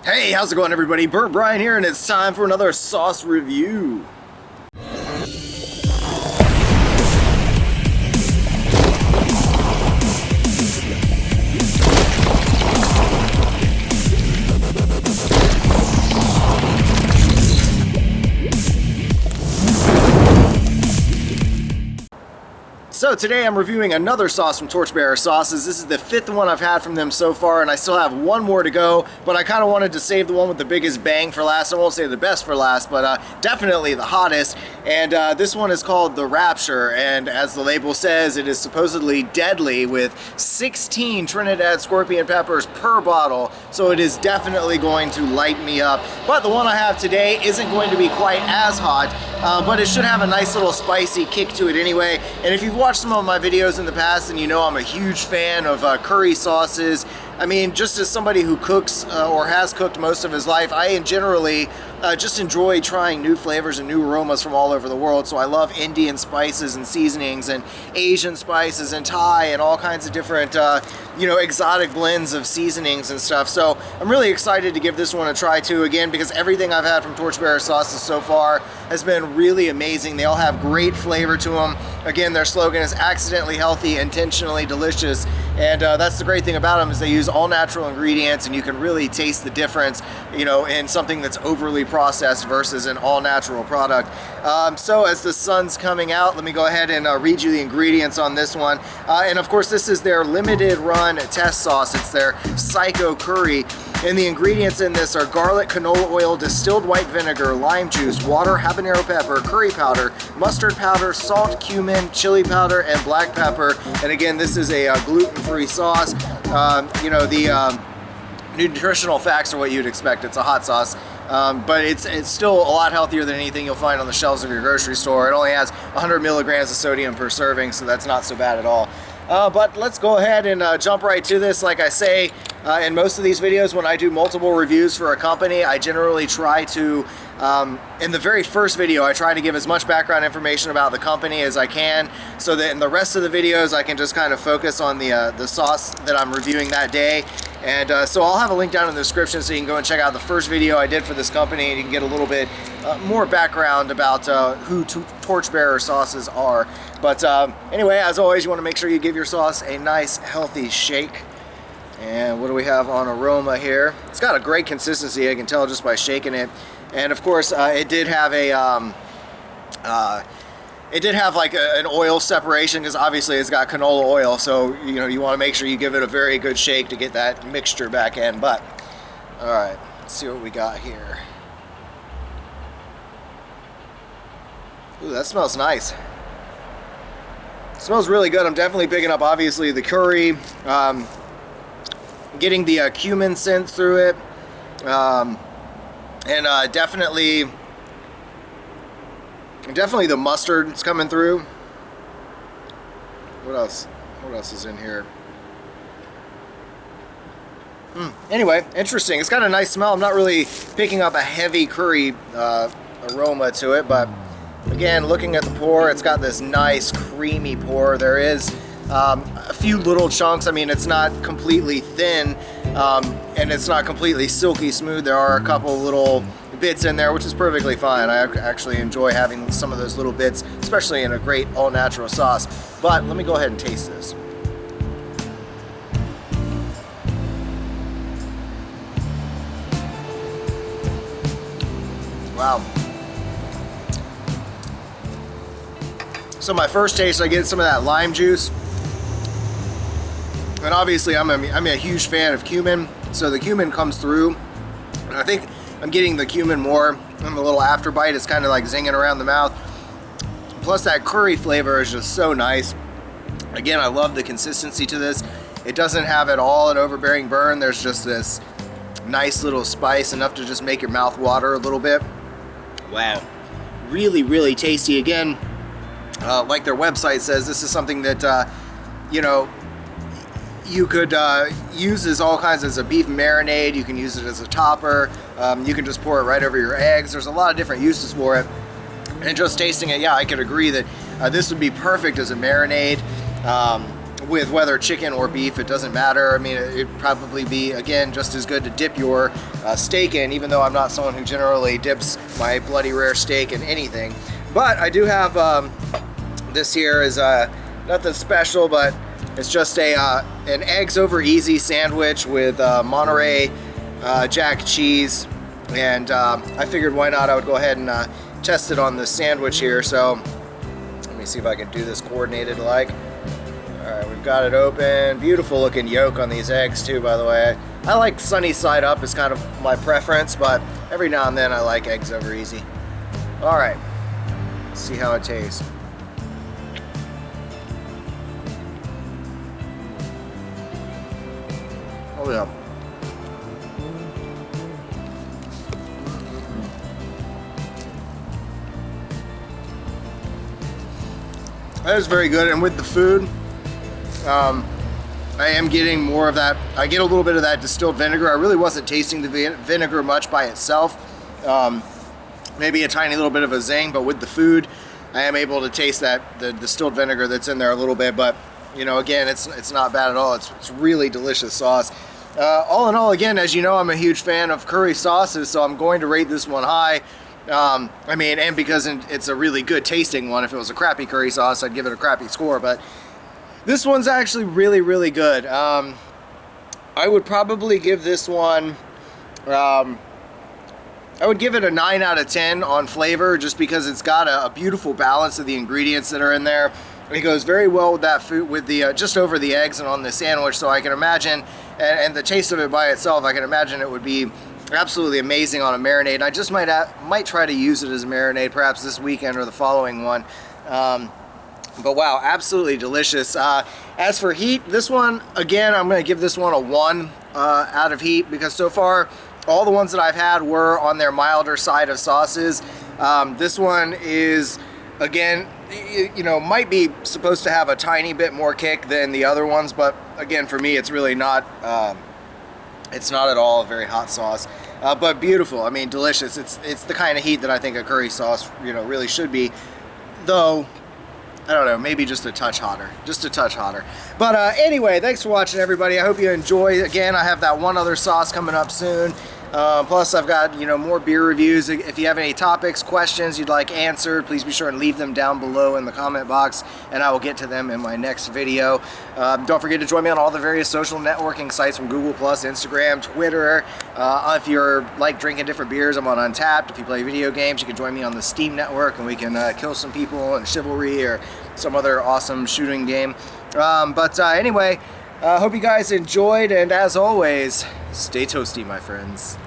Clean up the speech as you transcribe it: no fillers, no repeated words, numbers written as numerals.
Hey, how's it going, everybody? BurntBrian here, and it's time for another sauce review. So today I'm reviewing another sauce from TorchBearer Sauces. This is the 5th one I've had from them so far, and I still have one more to go, but I kind of wanted to save the one with the biggest bang for last. I won't say the best for last, but definitely the hottest. And this one is called the Rapture, and as the label says, it is supposedly deadly with 16 Trinidad scorpion peppers per bottle, so it is definitely going to light me up. But the one I have today isn't going to be quite as hot, but it should have a nice little spicy kick to it anyway. And if you've watched some of my videos in the past, and you know I'm a huge fan of curry sauces. I mean, just as somebody who cooks or has cooked most of his life, I generally just enjoy trying new flavors and new aromas from all over the world. So I love Indian spices and seasonings and Asian spices and Thai and all kinds of different exotic blends of seasonings and stuff. So I'm really excited to give this one a try too, again, because everything I've had from TorchBearer Sauces so far has been really amazing. They all have great flavor to them. Again, their slogan is accidentally healthy, intentionally delicious. And that's the great thing about them, is they use all natural ingredients, and you can really taste the difference, in something that's overly processed versus an all natural product. So as the sun's coming out, let me go ahead and read you the ingredients on this one. And of course, this is their limited run test sauce. It's their Psycho Curry. And the ingredients in this are garlic, canola oil, distilled white vinegar, lime juice, water, habanero pepper, curry powder, mustard powder, salt, cumin, chili powder, and black pepper. And again, this is a gluten-free sauce. The nutritional facts are what you'd expect. It's a hot sauce. But it's still a lot healthier than anything you'll find on the shelves of your grocery store. It only has 100 milligrams of sodium per serving, so that's not so bad at all. But let's go ahead and jump right to this. Like I say, in most of these videos, when I do multiple reviews for a company, I generally try to, in the very first video, I try to give as much background information about the company as I can, so that in the rest of the videos, I can just kind of focus on the sauce that I'm reviewing that day. And so I'll have a link down in the description so you can go and check out the first video I did for this company, and you can get a little bit more background about who TorchBearer sauces are. But anyway, as always, you want to make sure you give your sauce a nice healthy shake. And what do we have on aroma here? It's got a great consistency, I can tell just by shaking it. And of course, it did have a an oil separation, because obviously it's got canola oil, so you want to make sure you give it a very good shake to get that mixture back in. But all right, let's see what we got here. Ooh, that smells nice. It smells really good. I'm definitely picking up, obviously, the curry, getting the cumin scent through it, and definitely the mustard is coming through. What else is in here? Anyway, interesting. It's got a nice smell. I'm not really picking up a heavy curry aroma to it, but again, looking at the pour, it's got this nice creamy pour. There is a few little chunks. I mean, it's not completely thin, and it's not completely silky smooth. There are a couple little bits in there, which is perfectly fine. I actually enjoy having some of those little bits, especially in a great all-natural sauce. But let me go ahead and taste this. Wow. So my first taste, I get some of that lime juice. And obviously I'm a huge fan of cumin, so the cumin comes through. And I think I'm getting the cumin more in the little after bite. It's kind of like zinging around the mouth. Plus that curry flavor is just so nice. Again, I love the consistency to this. It doesn't have at all an overbearing burn. There's just this nice little spice, enough to just make your mouth water a little bit. Wow. Really, really tasty. Again, like their website says, this is something that, you could use as all kinds as a beef marinade. You can use it as a topper. You can just pour it right over your eggs. There's a lot of different uses for it. And just tasting it, yeah, I could agree that this would be perfect as a marinade. with whether chicken or beef, it doesn't matter. I mean, it'd probably be, again, just as good to dip your steak in, even though I'm not someone who generally dips my bloody rare steak in anything. But I do have, this here is nothing special, but it's just an eggs over easy sandwich with Monterey Jack cheese. And I figured why not, I would go ahead and test it on the sandwich here. So let me see if I can do this coordinated like. Alright, we've got it open. Beautiful looking yolk on these eggs too, by the way. I like sunny side up is kind of my preference, but every now and then I like eggs over easy. Alright, let's see how it tastes. Oh yeah. That is very good, and with the food, I am getting more of that. I get a little bit of that distilled vinegar. I really wasn't tasting the vinegar much by itself. Maybe a tiny little bit of a zing, but with the food, I am able to taste that the distilled vinegar that's in there a little bit. But you know, again, it's not bad at all. It's really delicious sauce. All in all, again, as you know, I'm a huge fan of curry sauces, so I'm going to rate this one high. I mean, and because it's a really good tasting one. If it was a crappy curry sauce, I'd give it a crappy score, but this one's actually really, really good. I would probably give this one, I would give it a 9 out of 10 on flavor, just because it's got a beautiful balance of the ingredients that are in there. It goes very well with that food, with the just over the eggs and on the sandwich, so I can imagine, and the taste of it by itself, I can imagine it would be absolutely amazing on a marinade. I just might try to use it as a marinade, perhaps this weekend or the following one. But wow, absolutely delicious. As for heat, this one, again, I'm going to give this one a 1 out of heat, because so far all the ones that I've had were on their milder side of sauces. This one is, again, you know, might be supposed to have a tiny bit more kick than the other ones, but again, for me, it's really not. It's not at all a very hot sauce, but beautiful. I mean, delicious. It's the kind of heat that I think a curry sauce, you know, really should be. Though, I don't know, maybe just a touch hotter. Just a touch hotter. But anyway, thanks for watching, everybody. I hope you enjoy. Again, I have that one other sauce coming up soon. Plus, I've got, you know, more beer reviews. If you have any topics, questions you'd like answered, please be sure and leave them down below in the comment box, and I will get to them in my next video. Don't forget to join me on all the various social networking sites, from Google+, Instagram, Twitter. If you're like drinking different beers, I'm on Untapped. If you play video games, you can join me on the Steam network, and we can kill some people in Chivalry or some other awesome shooting game. Anyway, hope you guys enjoyed, and as always, stay toasty, my friends.